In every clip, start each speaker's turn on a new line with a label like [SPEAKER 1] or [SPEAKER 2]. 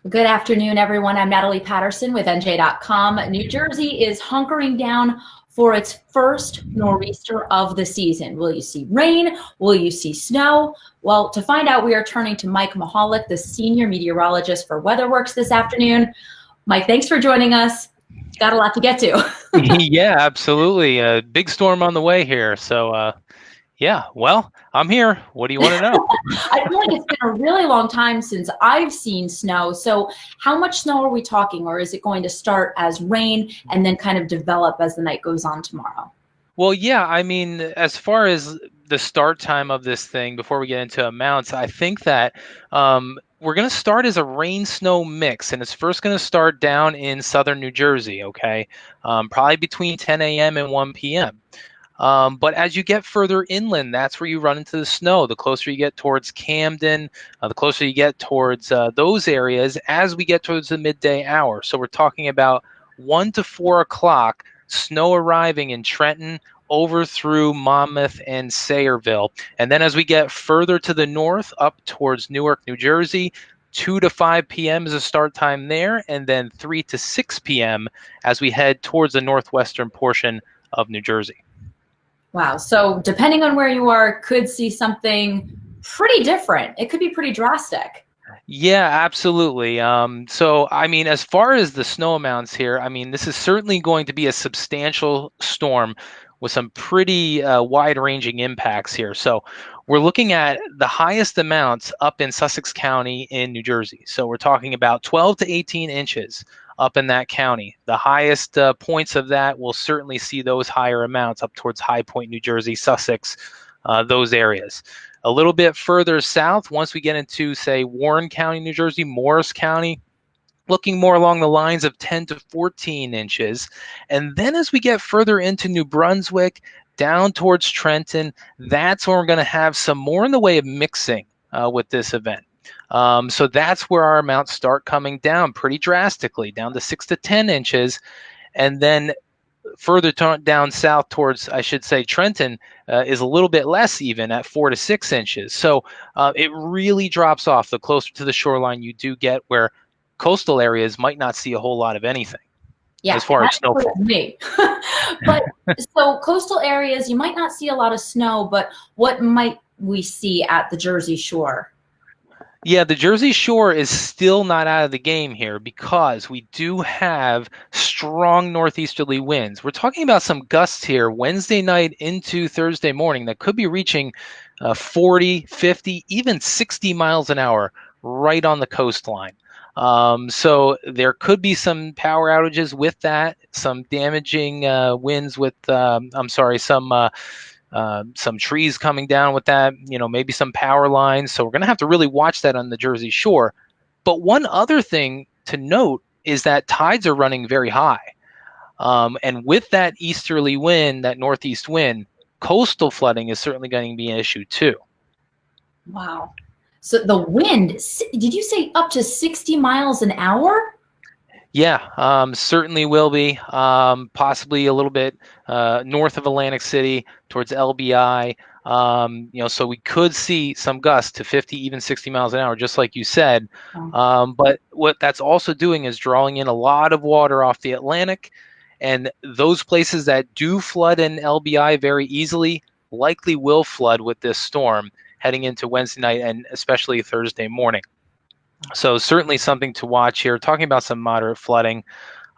[SPEAKER 1] Good afternoon, everyone. I'm Natalie Patterson with NJ.com. New Jersey is hunkering down for its first nor'easter of the season. Will you see rain? Will you see snow? Well, to find out, we are turning to Mike Mahalik, the senior meteorologist for WeatherWorks this afternoon. Mike, thanks for joining us. Got a lot to get to.
[SPEAKER 2] Yeah, absolutely. A big storm on the way here. Yeah, well, I'm here. What do you want to know?
[SPEAKER 1] I feel like it's been a really long time since I've seen snow. So how much snow are we talking? Or is it going to start as rain and then kind of develop as the night goes on tomorrow?
[SPEAKER 2] Well, yeah, I mean, as far as the start time of this thing, before we get into amounts, I think that we're going to start as a rain snow mix, and it's first going to start down in southern New Jersey, okay? Probably between 10 a.m. and 1 p.m. But as you get further inland, that's where you run into the snow. The closer you get towards Camden, the closer you get towards those areas as we get towards the midday hour. So we're talking about 1 to 4 o'clock, snow arriving in Trenton over through Monmouth and Sayreville. And then as we get further to the north, up towards Newark, New Jersey, 2 to 5 p.m. is a start time there, and then 3 to 6 p.m. as we head towards the northwestern portion of New Jersey.
[SPEAKER 1] Wow. So depending on where you are, could see something pretty different. It could be pretty drastic.
[SPEAKER 2] Yeah, absolutely. I mean, as far as the snow amounts here, I mean, this is certainly going to be a substantial storm with some pretty wide-ranging impacts here. So we're looking at the highest amounts up in Sussex County in New Jersey. So we're talking about 12 to 18 inches up in that county. The highest points of that will certainly see those higher amounts up towards High Point, New Jersey, Sussex, those areas. A little bit further south, once we get into, say, Warren County, New Jersey, Morris County, looking more along the lines of 10 to 14 inches. And then as we get further into New Brunswick, down towards Trenton, that's when we're going to have some more in the way of mixing with this event. So that's where our amounts start coming down pretty drastically, down to 6 to 10 inches. And then further down south towards, I should say, Trenton is a little bit less, even at 4 to 6 inches. So it really drops off the closer to the shoreline you do get, where coastal areas might not see a whole lot of anything
[SPEAKER 1] Yeah,
[SPEAKER 2] as far as snowfall.
[SPEAKER 1] me. But so coastal areas, you might not see a lot of snow, but what might we see at the Jersey Shore?
[SPEAKER 2] Yeah, the Jersey Shore is still not out of the game here because we do have strong northeasterly winds. We're talking about some gusts here Wednesday night into Thursday morning that could be reaching 40, 50, even 60 miles an hour right on the coastline. So there could be some power outages with that, some damaging winds with, some trees coming down with that, maybe some power lines. So we're going to have to really watch that on the Jersey Shore. But one other thing to note is that tides are running very high. And with that easterly wind, that northeast wind, coastal flooding is certainly going to be an issue too.
[SPEAKER 1] Wow. So the wind, did you say up to 60 miles an hour?
[SPEAKER 2] Yeah, certainly will be. Possibly a little bit north of Atlantic City towards LBI. So we could see some gusts to 50, even 60 miles an hour, just like you said. But what that's also doing is drawing in a lot of water off the Atlantic. And those places that do flood in LBI very easily likely will flood with this storm heading into Wednesday night and especially Thursday morning. So certainly something to watch here. Talking about some moderate flooding,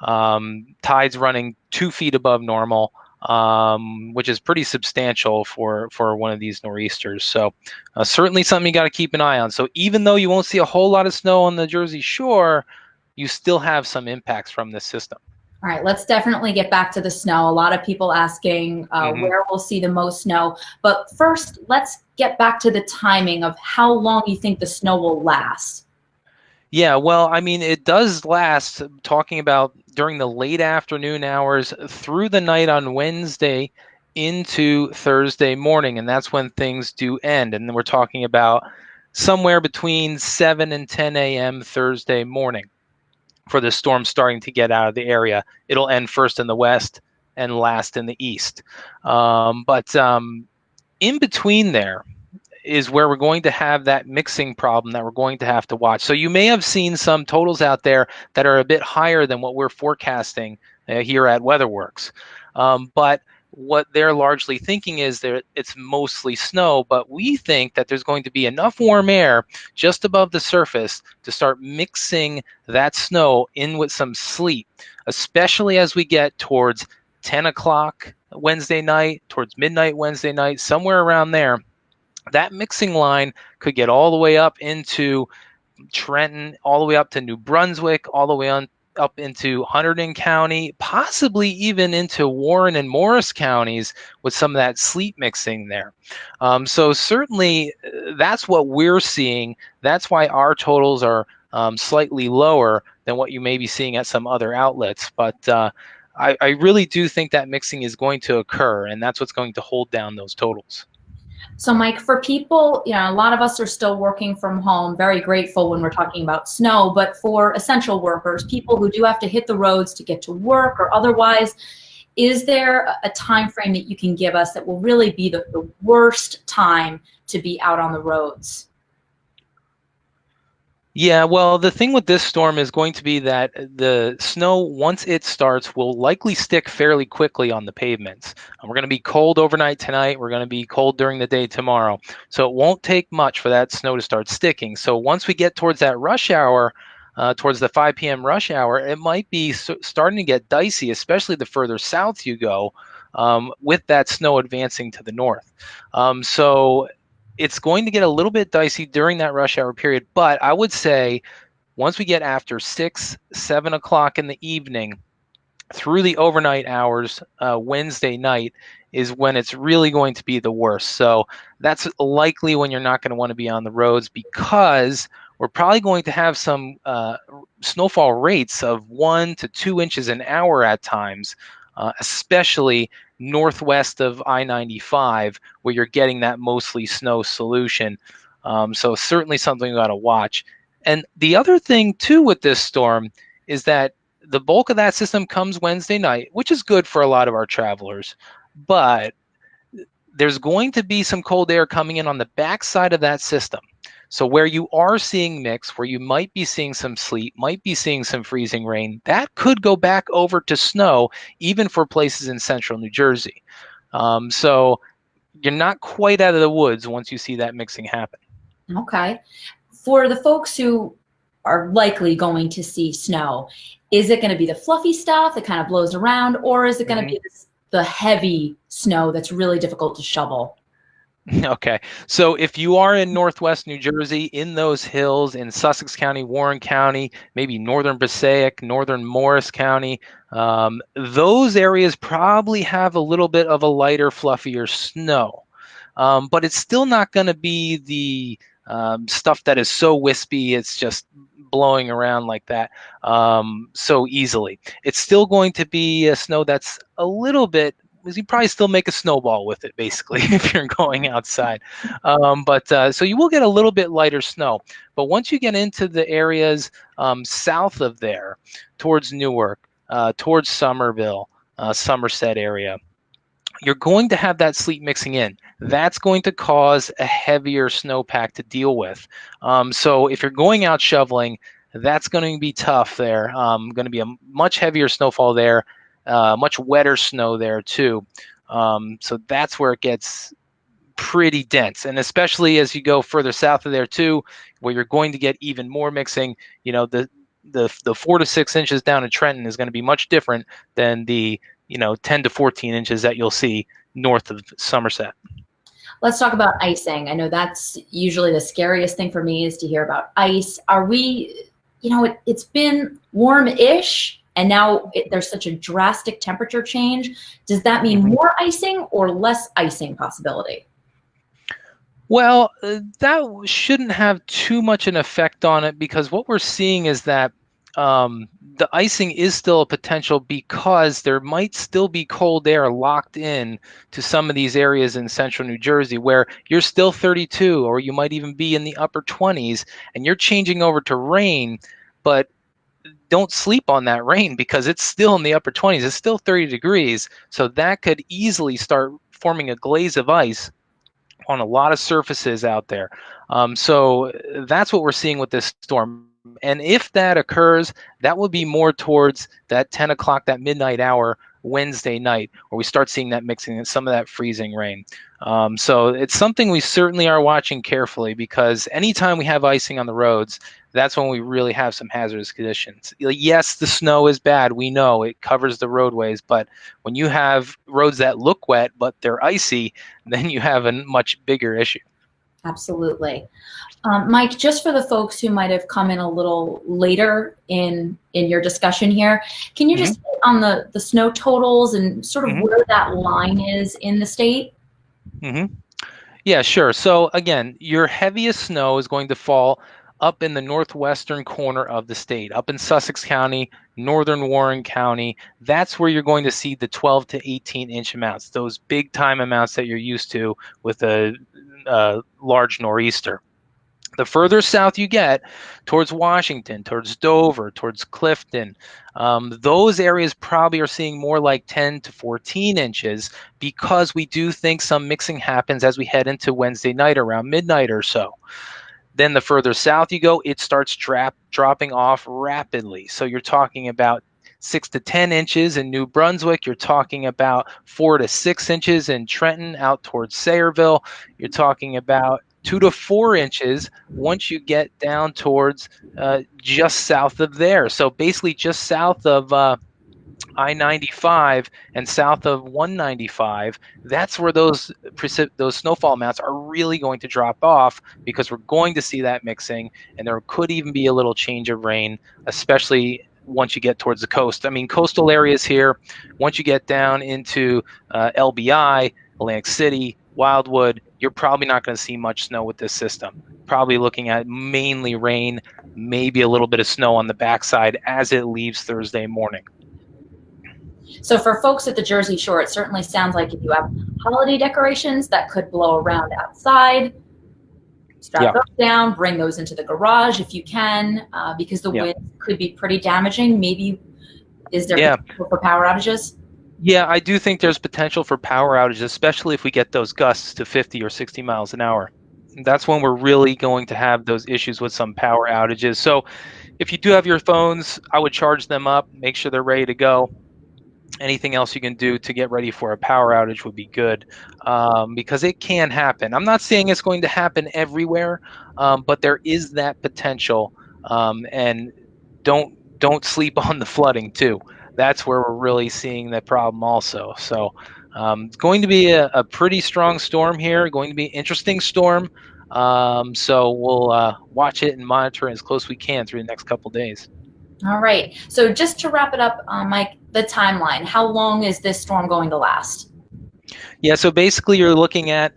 [SPEAKER 2] tides running 2 feet above normal, which is pretty substantial for one of these nor'easters. So certainly something you got to keep an eye on. So even though you won't see a whole lot of snow on the Jersey Shore, you still have some impacts from this system.
[SPEAKER 1] All right, let's definitely get back to the snow. A lot of people asking where we'll see the most snow. But first, let's get back to the timing of how long you think the snow will last.
[SPEAKER 2] Yeah, well, I mean, it does last, talking about during the late afternoon hours through the night on Wednesday into Thursday morning, and that's when things do end. And then we're talking about somewhere between 7 and 10 a.m. Thursday morning for the storm starting to get out of the area. It'll end first in the west and last in the east. But in between there, is where we're going to have that mixing problem that we're going to have to watch. So you may have seen some totals out there that are a bit higher than what we're forecasting here at WeatherWorks. But what they're largely thinking is that it's mostly snow, but we think that there's going to be enough warm air just above the surface to start mixing that snow in with some sleet, especially as we get towards 10 o'clock Wednesday night, towards midnight Wednesday night, somewhere around there. That mixing line could get all the way up into Trenton, all the way up to New Brunswick, all the way on up into Hunterdon County, possibly even into Warren and Morris counties with some of that sleet mixing there. So certainly that's what we're seeing. That's why our totals are slightly lower than what you may be seeing at some other outlets. But I really do think that mixing is going to occur, and that's what's going to hold down those totals.
[SPEAKER 1] So Mike, for people, a lot of us are still working from home, very grateful when we're talking about snow, but for essential workers, people who do have to hit the roads to get to work or otherwise, is there a time frame that you can give us that will really be the worst time to be out on the roads?
[SPEAKER 2] Yeah, well, the thing with this storm is going to be that the snow, once it starts, will likely stick fairly quickly on the pavements. We're going to be cold overnight tonight. We're going to be cold during the day tomorrow. So it won't take much for that snow to start sticking. So once we get towards that rush hour, towards the 5 p.m. rush hour, it might be starting to get dicey, especially the further south you go, with that snow advancing to the north. So it's going to get a little bit dicey during that rush hour period, but I would say once we get after 6, 7 o'clock in the evening through the overnight hours, Wednesday night is when it's really going to be the worst. So that's likely when you're not going to want to be on the roads, because we're probably going to have some snowfall rates of 1 to 2 inches an hour at times, especially northwest of I-95, where you're getting that mostly snow solution. So certainly something we got to watch. And the other thing too with this storm is that the bulk of that system comes Wednesday night, which is good for a lot of our travelers. But there's going to be some cold air coming in on the backside of that system. So where you are seeing mix, where you might be seeing some sleet, might be seeing some freezing rain, that could go back over to snow, even for places in central New Jersey. So you're not quite out of the woods once you see that mixing happen.
[SPEAKER 1] Okay. For the folks who are likely going to see snow, is it going to be the fluffy stuff that kind of blows around, or is it going to be the heavy snow that's really difficult to shovel?
[SPEAKER 2] Okay, so if you are in northwest New Jersey, in those hills in Sussex County, Warren County, maybe northern Passaic, northern Morris County, those areas probably have a little bit of a lighter, fluffier snow. But it's still not going to be the stuff that is so wispy, it's just blowing around like that so easily. It's still going to be a snow that's a little bit, you probably still make a snowball with it, basically, if you're going outside. So you will get a little bit lighter snow. But once you get into the areas south of there, towards Newark, towards Somerville, Somerset area, you're going to have that sleet mixing in. That's going to cause a heavier snowpack to deal with. So if you're going out shoveling, that's going to be tough there. Going to be a much heavier snowfall there, much wetter snow there too. So that's where it gets pretty dense, and especially as you go further south of there too, where you're going to get even more mixing. The 4 to 6 inches down in Trenton is going to be much different than the 10 to 14 inches that you'll see north of Somerset.
[SPEAKER 1] Let's talk about icing. I know that's usually the scariest thing for me, is to hear about ice. Are we, it's been warm-ish, and now there's such a drastic temperature change. Does that mean more icing or less icing possibility?
[SPEAKER 2] Well, that shouldn't have too much an effect on it, because what we're seeing is that the icing is still a potential, because there might still be cold air locked in to some of these areas in central New Jersey where you're still 32, or you might even be in the upper 20s, and you're changing over to rain, but don't sleep on that rain, because it's still in the upper 20s. It's still 30 degrees. So that could easily start forming a glaze of ice on a lot of surfaces out there. So that's what we're seeing with this storm. And if that occurs, that will be more towards that 10 o'clock, that midnight hour Wednesday night, where we start seeing that mixing and some of that freezing rain. So it's something we certainly are watching carefully, because anytime we have icing on the roads, that's when we really have some hazardous conditions. Yes, the snow is bad. We know it covers the roadways, but when you have roads that look wet but they're icy, then you have a much bigger issue.
[SPEAKER 1] Absolutely. Mike, just for the folks who might have come in a little later in your discussion here, can you just hit on the snow totals and sort of where that line is in the state?
[SPEAKER 2] Yeah, sure. So again, your heaviest snow is going to fall up in the northwestern corner of the state, up in Sussex County, northern Warren County. That's where you're going to see the 12 to 18-inch amounts, those big time amounts that you're used to with a large nor'easter. The further south you get, towards Washington, towards Dover, towards Clifton, those areas probably are seeing more like 10 to 14 inches, because we do think some mixing happens as we head into Wednesday night around midnight or so. Then the further south you go, it starts dropping off rapidly. So you're talking about 6 to 10 inches in New Brunswick. You're talking about 4 to 6 inches in Trenton out towards Sayreville. You're talking about 2 to 4 inches once you get down towards just south of there. So basically just south of I-95 and south of 195, that's where those snowfall amounts are really going to drop off, because we're going to see that mixing, and there could even be a little change of rain, especially once you get towards the coast. I mean, coastal areas here, once you get down into LBI, Atlantic City, Wildwood, you're probably not going to see much snow with this system. Probably looking at mainly rain, maybe a little bit of snow on the backside as it leaves Thursday morning.
[SPEAKER 1] So for folks at the Jersey Shore, it certainly sounds like if you have holiday decorations that could blow around outside, strap those down, bring those into the garage if you can, because the wind could be pretty damaging. Maybe, is there potential for power outages?
[SPEAKER 2] Yeah, I do think there's potential for power outages, especially if we get those gusts to 50 or 60 miles an hour. That's when we're really going to have those issues with some power outages. So if you do have your phones, I would charge them up, make sure they're ready to go. Anything else you can do to get ready for a power outage would be good, because it can happen. I'm not saying it's going to happen everywhere, but there is that potential. And don't sleep on the flooding too. That's where we're really seeing the problem also. So it's going to be a pretty strong storm here, going to be an interesting storm. So we'll watch it and monitor it as close as we can through the next couple days.
[SPEAKER 1] All right. So just to wrap it up, Mike, the timeline. How long is this storm going to last?
[SPEAKER 2] Yeah, so basically you're looking at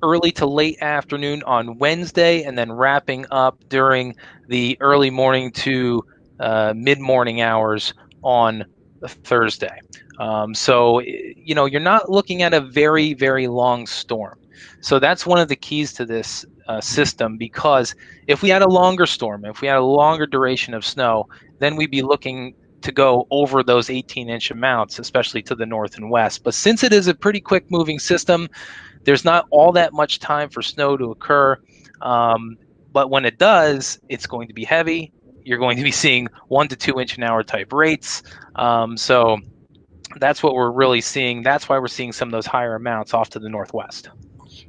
[SPEAKER 2] early to late afternoon on Wednesday, and then wrapping up during the early morning to mid-morning hours on Thursday. So, you're not looking at a very, very long storm. So that's one of the keys to this system, because if we had a longer storm, if we had a longer duration of snow, then we'd be looking to go over those 18-inch amounts, especially to the north and west. But since it is a pretty quick moving system, there's not all that much time for snow to occur. But when it does, it's going to be heavy. You're going to be seeing 1 to 2 inch an hour type rates. So that's what we're really seeing. That's why we're seeing some of those higher amounts off to the northwest.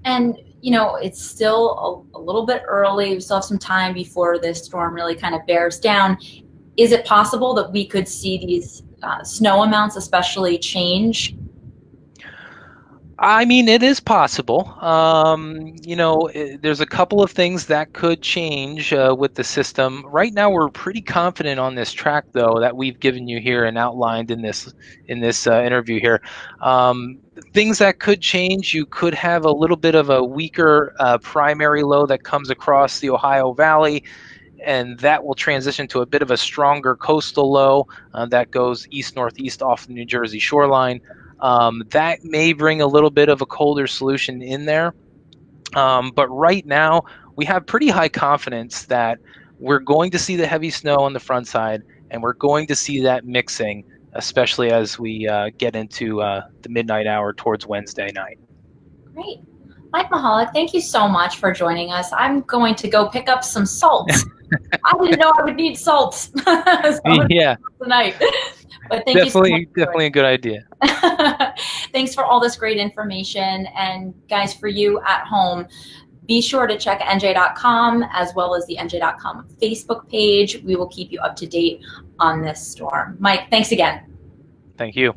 [SPEAKER 1] And, it's still a little bit early. We still have some time before this storm really kind of bears down. Is it possible that we could see these snow amounts especially change?
[SPEAKER 2] I mean, it is possible. There's a couple of things that could change with the system. Right now, we're pretty confident on this track, though, that we've given you here and outlined in this interview here. Things that could change: you could have a little bit of a weaker primary low that comes across the Ohio Valley, and that will transition to a bit of a stronger coastal low that goes east-northeast off the New Jersey shoreline. That may bring a little bit of a colder solution in there. But right now, we have pretty high confidence that we're going to see the heavy snow on the front side, and we're going to see that mixing, especially as we get into the midnight hour towards Wednesday night.
[SPEAKER 1] Great. Mike Mahalik, thank you so much for joining us. I'm going to go pick up some salt. I didn't know I would need salt so
[SPEAKER 2] Yeah,
[SPEAKER 1] tonight. But thank you so much.
[SPEAKER 2] definitely a good idea.
[SPEAKER 1] Thanks for all this great information. And guys, for you at home, be sure to check NJ.com as well as the NJ.com Facebook page. We will keep you up to date on this storm. Mike, thanks again.
[SPEAKER 2] Thank you.